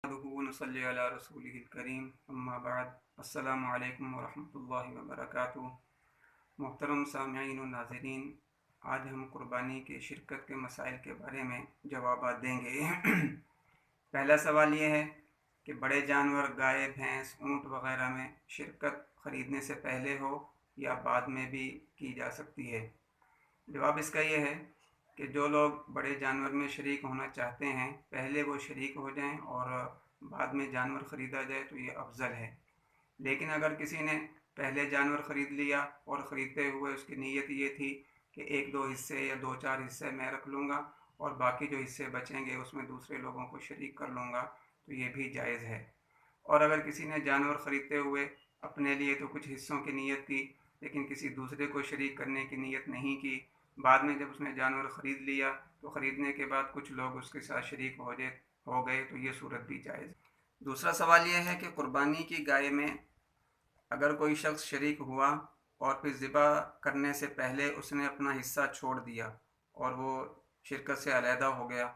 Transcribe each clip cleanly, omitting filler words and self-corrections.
नसल्ली अला रसूलिहिल करीम अम्मा बाद अस्सलामु अलैकुम वरहमतुल्लाहि वबरकातुहू। मोहतरम सामईन व नाज़रीन, आज हम कुर्बानी की शिरकत के मसाइल के बारे में जवाब देंगे। पहला सवाल ये है कि बड़े जानवर गाय, भैंस, ऊँट वग़ैरह में शिरकत ख़रीदने से पहले हो या बाद में भी की जा सकती है। जवाब इसका ये है कि जो लोग बड़े जानवर में शरीक होना चाहते हैं, पहले वो शरीक हो जाएं और बाद में जानवर ख़रीदा जाए तो ये अफजल है। लेकिन अगर किसी ने पहले जानवर ख़रीद लिया और ख़रीदते हुए उसकी नीयत ये थी कि एक दो हिस्से या दो चार हिस्से मैं रख लूँगा और बाकी जो हिस्से बचेंगे उसमें दूसरे लोगों को शरीक कर लूँगा, तो ये भी जायज़ है। और अगर किसी ने जानवर ख़रीदते हुए अपने लिए तो कुछ हिस्सों की नीयत की, लेकिन किसी दूसरे को शरीक करने की नीयत नहीं की, बाद में जब उसने जानवर ख़रीद लिया तो ख़रीदने के बाद कुछ लोग उसके साथ शरीक हो गए, तो ये सूरत भी जायज़। दूसरा सवाल यह है कि कुर्बानी की गाय में अगर कोई शख्स शरीक हुआ और फिर ज़िबा करने से पहले उसने अपना हिस्सा छोड़ दिया और वो शिरकत से अलहदा हो गया,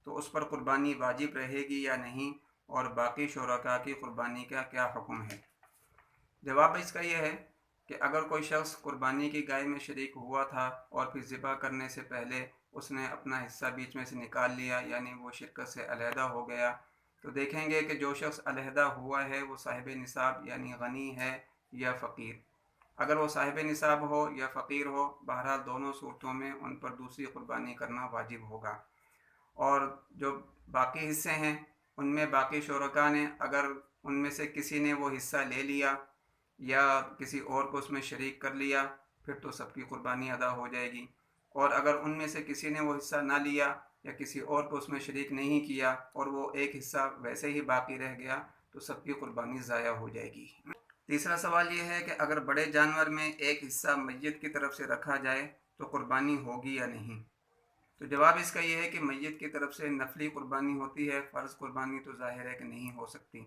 तो उस पर कुर्बानी वाजिब रहेगी या नहीं, और बाकी शुरका की कुर्बानी का क्या हुक्म है। जवाब इसका यह है कि अगर कोई शख्स कुर्बानी की गाय में शरीक हुआ था और फिर ज़िबा करने से पहले उसने अपना हिस्सा बीच में से निकाल लिया, यानी वो शिरकत से अलहदा हो गया, तो देखेंगे कि जो शख्स अलहदा हुआ है वो साहिब निसाब यानी गनी है या फ़कीर। अगर वो साहिब निसाब हो या फ़कीर हो, बहरहाल दोनों सूरतों में उन पर दूसरी कुर्बानी करना वाजिब होगा। और जो बाकी हिस्से हैं उनमें बाकी शुरका ने अगर उनमें से किसी ने वो हिस्सा ले लिया या किसी और को उसमें शरीक कर लिया, फिर तो सबकी कुर्बानी अदा हो जाएगी। और अगर उनमें से किसी ने वो हिस्सा ना लिया या किसी और को उसमें शरीक नहीं किया और वो एक हिस्सा वैसे ही बाकी रह गया, तो सबकी कुर्बानी ज़ाया हो जाएगी। तीसरा सवाल ये है कि अगर बड़े जानवर में एक हिस्सा मैयत की तरफ से रखा जाए तो कुर्बानी होगी या नहीं। तो जवाब इसका यह है कि मैयत की तरफ से नफली कुर्बानी होती है, फ़र्ज़ कुर्बानी तो ज़ाहिर है कि नहीं हो सकती।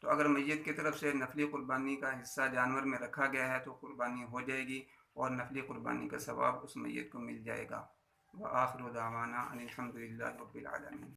तो अगर मैयत की तरफ से नफली कुर्बानी का हिस्सा जानवर में रखा गया है तो कुर्बानी हो जाएगी और नफली कुर्बानी का सवाब उस मैयत को मिल जाएगा। व आखिरु दावाना अनिल हम्दुलिल्लाहि रब्बिल आलमीन।